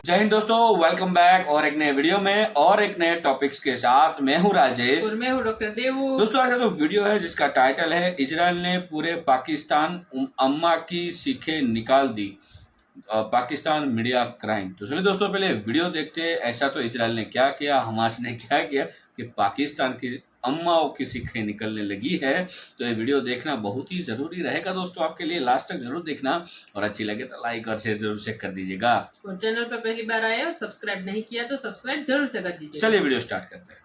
जय हिंद दोस्तों, welcome back और एक नए वीडियो में और एक नए टॉपिक्स के साथ। मैं हूं राजेश और मैं हूं डॉक्टर देवू। दोस्तों, आज का जो वीडियो है जिसका टाइटल है इजराइल ने पूरे पाकिस्तान अम्मा की सीखें निकाल दी, पाकिस्तान मीडिया क्राइम। तो चलिए दोस्तों, पहले वीडियो देखते हैं। ऐसा तो इजराइल ने क्या किया, हमास ने क्या किया कि पाकिस्तान की अम्माओं की सीखें निकलने लगी है। तो ये वीडियो देखना बहुत ही ज़रूरी रहेगा दोस्तों आपके लिए, लास्ट तक जरूर देखना और अच्छी लगे तो लाइक और शेयर जरूर से कर दीजिएगा। और चैनल पर पहली बार आए और सब्सक्राइब नहीं किया तो सब्सक्राइब जरूर से कर दीजिएगा। चलिए वीडियो स्टार्ट करते हैं।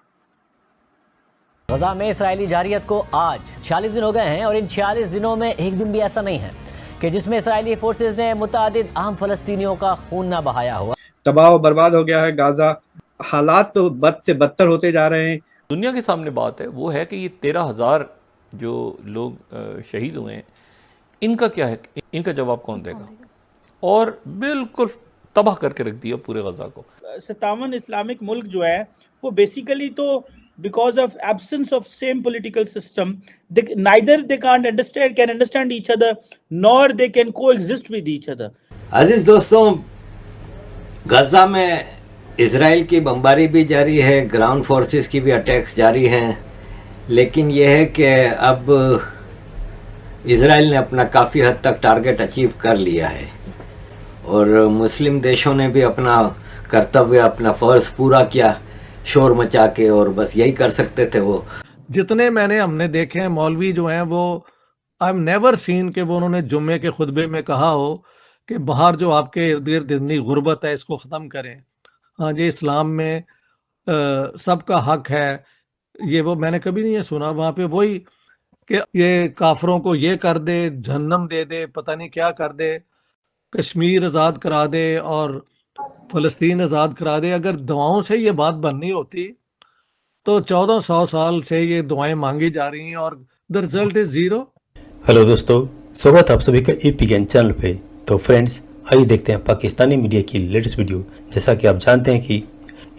गजा में इसराइली जारियत को आज 46 दिन हो गए हैं और इन 46 दिनों में एक दिन भी ऐसा नहीं है कि जिसमें इसराइली फोर्सेस ने मुतादिद आम फलस्तीनियों का खून ना बहाया हुआ। तबाह और बर्बाद हो गया है गाजा। हालात तो बद से बदतर होते जा रहे हैं। दुनिया के सामने बात है वो है कि ये 13,000 जो लोग शहीद हुए हैं, इनका क्या है, इनका जवाब कौन देगा? और बिल्कुल तबाह करके रख दिया पूरे गजा को। 57 इस्लामिक मुल्क जो है वो बेसिकली तो because of absence of same political system, neither they can understand each other nor they can coexist with each other. अजीज दोस्तों, गजा में इजराइल की बमबारी भी जारी है, ग्राउंड फोर्सेस की भी अटैक्स जारी हैं, लेकिन यह है कि अब इजराइल ने अपना काफ़ी हद तक टारगेट अचीव कर लिया है और मुस्लिम देशों ने भी अपना कर्तव्य, अपना फ़र्ज़ पूरा किया शोर मचा के, और बस यही कर सकते थे वो। जितने हमने देखे हैं मौलवी जो हैं वो आई एम नेवर सीन कि वो उन्होंने जुम्मे के खुतबे में कहा हो कि बाहर जो आपके इर्द गिर्द इतनी गुर्बत है इसको ख़त्म करें। हाँ जी, इस्लाम में सबका हक है, ये वो मैंने कभी नहीं ये सुना। वहाँ पे वही कि ये काफरों को ये कर दे, जहन्नम दे दे, पता नहीं क्या कर दे, कश्मीर आज़ाद करा दे और फ़लस्तीन आज़ाद करा दे। अगर दुआओं से ये बात बननी होती तो 1400 साल से ये दुआएं मांगी जा रही हैं और the result is zero. Hello दोस्तों, स्वागत है आप सभी का एपीएन चैनल पे। तो फ्रेंड्स, आइए देखते हैं पाकिस्तानी मीडिया की लेटेस्ट वीडियो। जैसा कि आप जानते हैं कि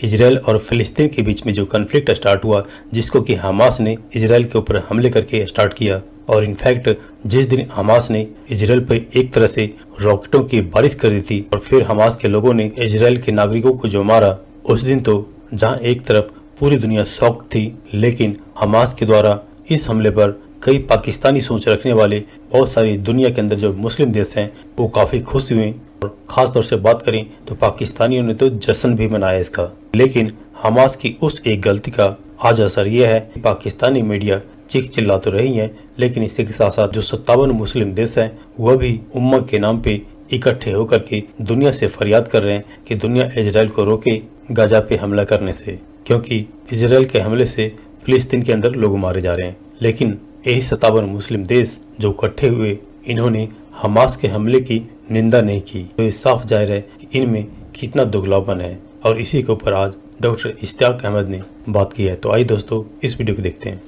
इजराइल और फ़लस्तीन के बीच में जो कॉन्फ्लिक्ट स्टार्ट हुआ, जिसको कि हमास ने इजराइल के ऊपर हमले करके स्टार्ट किया, और इनफैक्ट जिस दिन हमास ने इजराइल पर एक तरह से रॉकेटों की बारिश कर दी थी और फिर हमास के लोगों ने इजराइल के नागरिकों को जो मारा, उस दिन तो जहां एक तरफ पूरी दुनिया शॉक्ड थी, लेकिन हमास के द्वारा इस हमले पर कई पाकिस्तानी सोच रखने वाले बहुत सारी दुनिया के अंदर जो मुस्लिम देश हैं वो काफ़ी खुश हुए। और ख़ास तौर से बात करें तो पाकिस्तानियों ने तो जश्न भी मनाया इसका। लेकिन हमास की उस एक गलती का आज असर यह है कि पाकिस्तानी मीडिया चीख चिल्ला तो रही हैं, लेकिन इसी के साथ साथ जो 57 मुस्लिम देश हैं वह भी उम्मा के नाम पे इकट्ठे होकर के दुनिया से फरियाद कर रहे हैं कि दुनिया इजराइल को रोके गाजा पे हमला करने से, क्योंकि इजराइल के हमले से फ़लस्तीन के अंदर लोग मारे जा रहे हैं। लेकिन यही 57 मुस्लिम देश जो इकट्ठे हुए, इन्होंने हमास के हमले की निंदा नहीं की। तो ये साफ जाहिर है कि इनमें कितना दुगलापन है, और इसी के ऊपर आज डॉक्टर इश्तियाक अहमद ने बात की है। तो आइए दोस्तों, इस वीडियो को देखते हैं।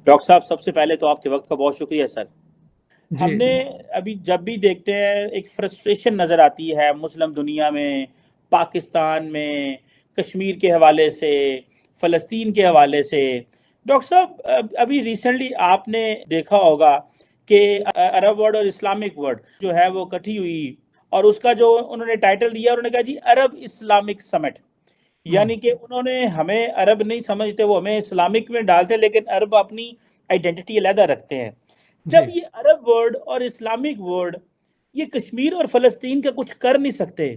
डॉक्टर साहब, सबसे पहले तो आपके वक्त का बहुत शुक्रिया सर। हमने अभी जब भी देखते हैं एक फ्रस्ट्रेशन नजर आती है मुस्लिम दुनिया में, पाकिस्तान में, कश्मीर के हवाले से, फ़लस्तीन के हवाले से। डॉक्टर साहब, अभी रिसेंटली आपने देखा होगा कि अरब वर्ल्ड और इस्लामिक वर्ल्ड जो है वो इकट्ठी हुई और उसका जो उन्होंने टाइटल दिया, उन्होंने कहा जी अरब इस्लामिक समिट। यानी कि उन्होंने हमें अरब नहीं समझते, वो हमें इस्लामिक में डालते, लेकिन अरब अपनी आइडेंटिटी अलहदा रखते हैं। जब ये अरब वर्ल्ड और इस्लामिक वर्ल्ड ये कश्मीर और फ़लस्तीन का कुछ कर नहीं सकते,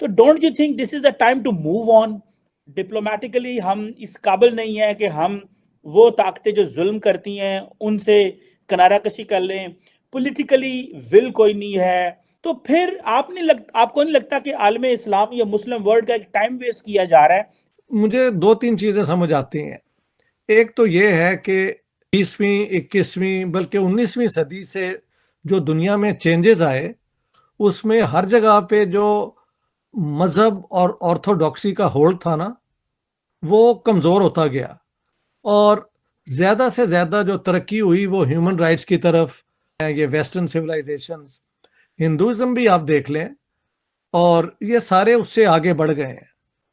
तो don't you think this is the time to move on? Diplomatically हम इस काबिल नहीं है कि हम वो ताकतें जो जुल्म करती हैं उनसे किनारा कशी कर लें, पॉलिटिकली विल कोई नहीं है, तो फिर आपको नहीं लगता कि आलम इस्लाम या मुस्लिम वर्ल्ड का एक टाइम वेस्ट किया जा रहा है? मुझे 2-3 चीज़ें समझ आती हैं। एक तो ये है कि 20वीं, 21वीं बल्कि 19वीं सदी से जो दुनिया में चेंजेस आए, उसमें हर जगह पे जो मज़हब और ऑर्थोडॉक्सी का होल्ड था ना, वो कमज़ोर होता गया और ज़्यादा से ज़्यादा जो तरक्की हुई वो ह्यूमन राइट्स की तरफ है। ये वेस्टर्न सिविलाइजेशंस, हिंदुज़म भी आप देख लें, और ये सारे उससे आगे बढ़ गए हैं।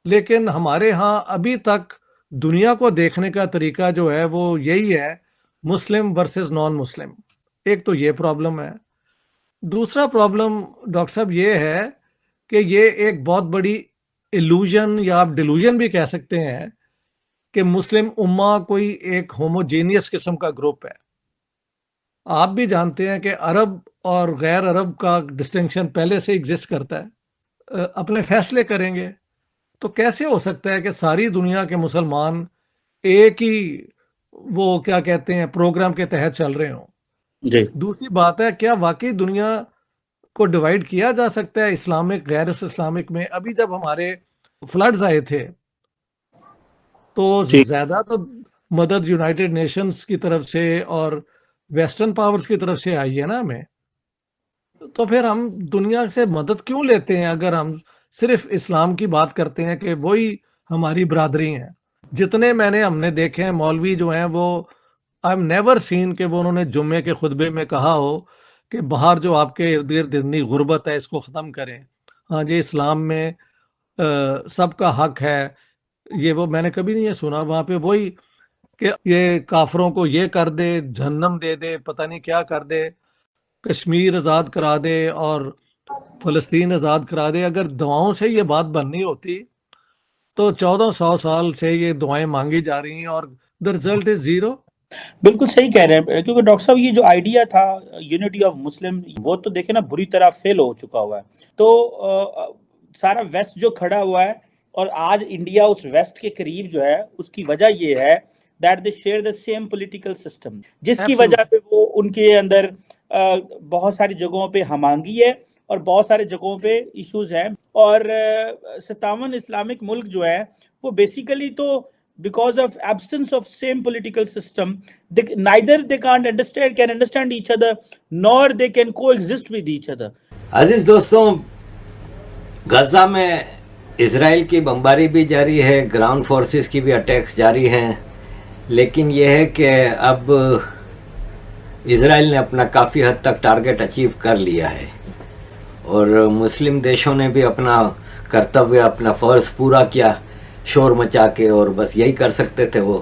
लेकिन हमारे यहाँ अभी तक दुनिया को देखने का तरीका जो है वो यही है मुस्लिम वर्सेस नॉन मुस्लिम। एक तो ये प्रॉब्लम है। दूसरा प्रॉब्लम डॉक्टर साहब ये है कि ये एक बहुत बड़ी इल्यूजन या आप डिल्यूजन भी कह सकते हैं कि मुस्लिम उम्मा कोई एक होमोजेनियस किस्म का ग्रुप है। आप भी जानते हैं कि अरब और गैर अरब का डिस्टिंक्शन पहले से एग्जिस्ट करता है। अपने फैसले करेंगे तो कैसे हो सकता है कि सारी दुनिया के मुसलमान एक ही वो क्या कहते हैं प्रोग्राम के तहत चल रहे हों। जी दूसरी बात है, क्या वाकई दुनिया को डिवाइड किया जा सकता है इस्लामिक गैर इस्लामिक में? अभी जब हमारे फ्लड्स आए थे तो जी ज्यादा तो मदद यूनाइटेड नेशंस की तरफ से और वेस्टर्न पावर्स की तरफ से आई है ना हमें। तो फिर हम दुनिया से मदद क्यों लेते हैं अगर हम सिर्फ इस्लाम की बात करते हैं कि वही हमारी बरादरी है? जितने हमने देखे हैं मौलवी जो हैं वो आई एम नेवर सीन कि वो उन्होंने जुम्मे के खुतबे में कहा हो कि बाहर जो आपके इर्द गिर्द इतनी गुर्बत है इसको ख़त्म करें। हाँ जी, इस्लाम में सबका हक है, ये वो मैंने कभी नहीं ये सुना। वहाँ पे वही कि ये काफरों को ये कर दे, जहन्नम दे दे, पता नहीं क्या कर दे, कश्मीर आज़ाद करा दे और फ़लस्तीन आज़ाद करा दे। अगर दुआओं से ये बात बननी होती तो 1400 साल से ये दुआएं मांगी जा रही हैं और द रिजल्ट इज जीरो। बिल्कुल सही कह रहे हैं, क्योंकि डॉक्टर साहब ये जो आइडिया था यूनिटी ऑफ मुस्लिम, वो तो देखे ना बुरी तरह फेल हो चुका हुआ है। तो सारा वेस्ट जो खड़ा हुआ है और आज इंडिया उस वेस्ट के करीब जो है, उसकी वजह ये है that they share the same political system, जिसकी वजह पे वो उनके अंदर बहुत सारी जगहों पे हमांगी है और बहुत सारे जगहों पे इश्यूज हैं। और 57 इस्लामिक मुल्क जो है वो बेसिकली तो because of absence of same political system, neither they can understand each other, nor they can coexist with each other. अजीज दोस्तों, गजा में इसराइल की बमबारी भी जारी है, ग्राउंड फोर्सेस की भी अटैक्स जारी हैं, लेकिन यह है कि अब इसराइल ने अपना काफ़ी हद तक टारगेट अचीव कर लिया है और मुस्लिम देशों ने भी अपना कर्तव्य, अपना फ़र्ज़ पूरा किया शोर मचा के। और बस यही कर सकते थे वो।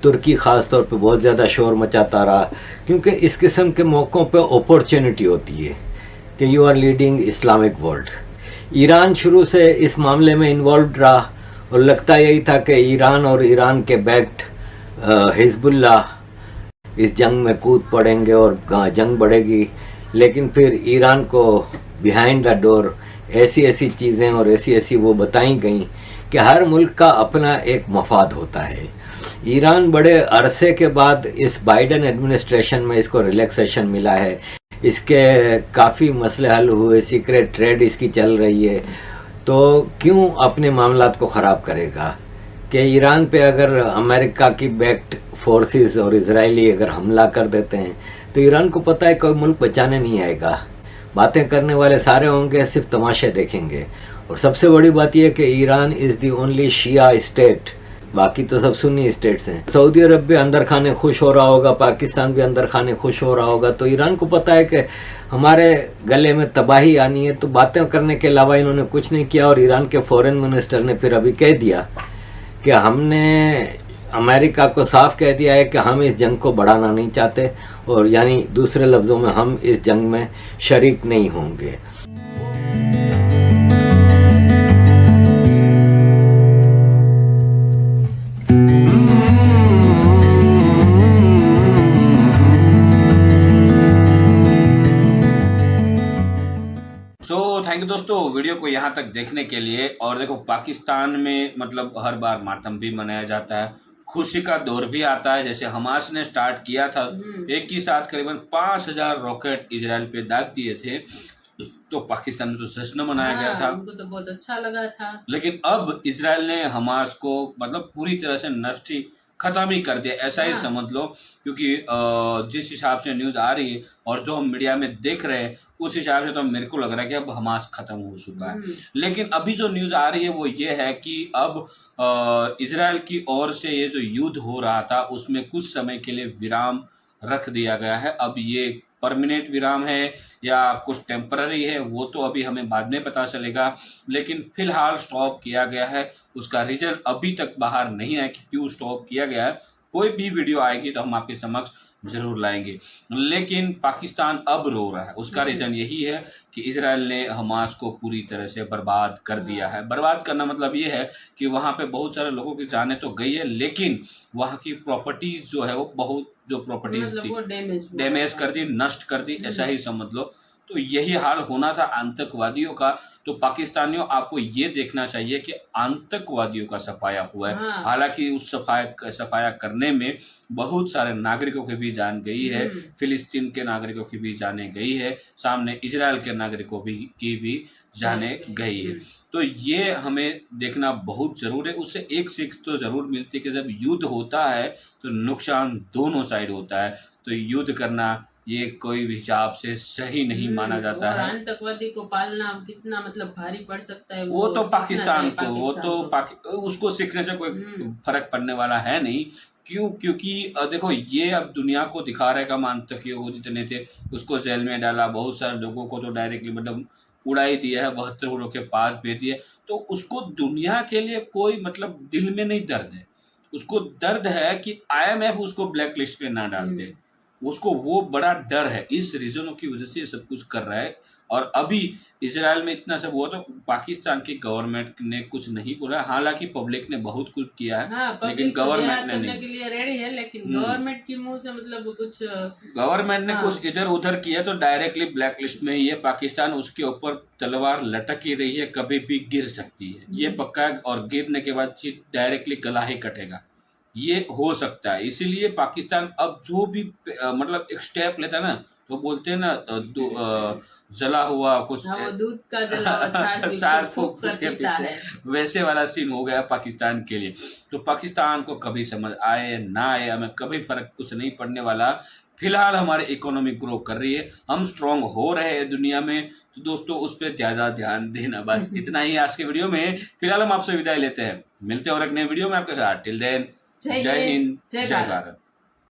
तुर्की ख़ास तौर पे बहुत ज़्यादा शोर मचाता रहा, क्योंकि इस किस्म के मौक़ों पे अपॉर्चुनिटी होती है कि you are leading Islamic world. Iran शुरू से इस मामले में इन्वॉल्व रहा और लगता यही था कि ईरान और ईरान के बैक्ड हिजबुल्लाह इस जंग में कूद पड़ेंगे और जंग बढ़ेगी। लेकिन फिर ईरान को बिहाइंड द डोर ऐसी चीज़ें और ऐसी वो बताई गई कि हर मुल्क का अपना एक मफाद होता है। ईरान बड़े अरसे के बाद इस बाइडन एडमिनिस्ट्रेशन में इसको रिलैक्सेशन मिला है, इसके काफ़ी मसले हल हुए, सीक्रेट ट्रेड इसकी चल रही है, तो क्यों अपने मामलात को ख़राब करेगा? कि ईरान पे अगर अमेरिका की बैक्ड फोर्सेस और इजरायली अगर हमला कर देते हैं तो ईरान को पता है कोई मुल्क बचाने नहीं आएगा। बातें करने वाले सारे होंगे, सिर्फ तमाशे देखेंगे। और सबसे बड़ी बात यह कि Iran is the only Shia state, बाकी तो सब सुन्नी स्टेट्स हैं। सऊदी अरब भी अंदर खाने खुश हो रहा होगा, पाकिस्तान भी अंदर खाने खुश हो रहा होगा। तो ईरान को पता है कि हमारे गले में तबाही आनी है, तो बातें करने के अलावा इन्होंने कुछ नहीं किया। और ईरान के फॉरेन मिनिस्टर ने फिर अभी कह दिया कि हमने अमेरिका को साफ कह दिया है कि हम इस जंग को बढ़ाना नहीं चाहते, और यानी दूसरे लफ्ज़ों में हम इस जंग में शरीक नहीं होंगे। थैंक यू दोस्तों वीडियो को यहाँ तक देखने के लिए। और देखो, पाकिस्तान में मतलब हर बार मातम भी मनाया जाता है, खुशी का दौर भी आता है। जैसे हमास ने स्टार्ट किया था, एक ही साथ करीबन 5000 रॉकेट इजराइल पे दाग दिए थे, तो पाकिस्तान में तो जश्न मनाया गया था, उनको तो बहुत अच्छा लगा था। लेकिन अब इजराइल ने हमास को मतलब पूरी तरह से नष्ट ही खत्म ही कर दिया, ऐसा ही समझ लो। क्योंकि जिस हिसाब से न्यूज़ आ रही है और जो हम मीडिया में देख रहे हैं उस हिसाब से तो मेरे को लग रहा है कि अब हमास खत्म हो चुका है। लेकिन अभी जो न्यूज़ आ रही है वो ये है कि अब इजराइल की ओर से ये जो युद्ध हो रहा था उसमें कुछ समय के लिए विराम रख दिया गया है। अब ये परमानेंट विराम है या कुछ टेम्पररी है वो तो अभी हमें बाद में पता चलेगा, लेकिन फिलहाल स्टॉप किया गया है। उसका रीजन अभी तक बाहर नहीं है कि क्यों स्टॉप किया गया है। कोई भी वीडियो आएगी तो हम आपके समक्ष जरूर लाएंगे। लेकिन पाकिस्तान अब रो रहा है, उसका रीजन यही है कि इजराइल ने हमास को पूरी तरह से बर्बाद कर दिया है। बर्बाद करना मतलब ये है कि वहाँ पे बहुत सारे लोगों की जानें तो गई है, लेकिन वहाँ की प्रॉपर्टीज जो है वो बहुत जो प्रॉपर्टीज मतलब थी वो डैमेज कर दी, नष्ट कर दी, ऐसा ही समझ लो। तो यही हाल होना था आतंकवादियों का। तो पाकिस्तानियों आपको ये देखना चाहिए कि आतंकवादियों का सफाया हुआ है। हाँ। हालांकि उस सफाया करने में बहुत सारे नागरिकों की भी जान गई है, फिलिस्तीन के नागरिकों की भी जाने गई है, सामने इजराइल के नागरिकों की भी जाने गई है। तो ये हमें देखना बहुत जरूर है। उससे एक सीख तो जरूर मिलती है कि जब युद्ध होता है तो नुकसान दोनों साइड होता है। तो युद्ध करना ये कोई भी हिसाब से सही नहीं माना जाता और है। आतंकवादी को पालना कितना मतलब भारी पड़ सकता है, वो तो सीखना पाकिस्तान चाहिए को, वो तो उसको सीखने से कोई फर्क पड़ने वाला है नहीं। क्यों? क्योंकि देखो ये अब दुनिया को दिखा रहा है कि हम आतंकियों को जितने थे उसको जेल में डाला, बहुत सारे लोगों को तो डायरेक्टली मतलब उड़ा ही दिया है, 72 लोगों के पास भेज दिया। तो उसको दुनिया के लिए कोई मतलब दिल में नहीं दर्द है, उसको दर्द है कि IMF उसको ब्लैक लिस्ट पे ना डाल दे, उसको वो बड़ा डर है। इस रीजनों की वजह से ये सब कुछ कर रहा है। और अभी इजराइल में इतना सब हुआ तो पाकिस्तान की गवर्नमेंट ने कुछ नहीं बोला, हालांकि पब्लिक ने बहुत कुछ किया है। हाँ, लेकिन गवर्नमेंट ने करने नहीं, के लिए रेडी है, लेकिन गवर्नमेंट के मुंह से मतलब कुछ गवर्नमेंट ने कुछ इधर उधर किया तो डायरेक्टली ब्लैक लिस्ट में ही है पाकिस्तान। उसके ऊपर तलवार लटक ही रही है, कभी भी गिर सकती है, ये पक्का है। और गिरने के बाद डायरेक्टली गला ही कटेगा, ये हो सकता है। इसीलिए पाकिस्तान अब जो भी मतलब एक स्टेप लेता है ना, तो बोलते हैं ना जला हुआ कुछ, हाँ, वो दूध का जला हुआ छाछ भी छाछ फूंक कर पीता है। वैसे वाला सीन हो गया पाकिस्तान के लिए। तो पाकिस्तान को कभी समझ आए ना आए, हमें कभी फर्क कुछ नहीं पड़ने वाला। फिलहाल हमारी इकोनॉमी ग्रो कर रही है, हम स्ट्रांग हो रहे हैं दुनिया में। तो दोस्तों उस पर ज्यादा ध्यान देना। बस इतना ही आज के वीडियो में। फिलहाल हम आपसे विदाई लेते हैं, मिलते हैं और एक नए वीडियो में आपके साथ। टिल देन, जय हिंद, जय भारत।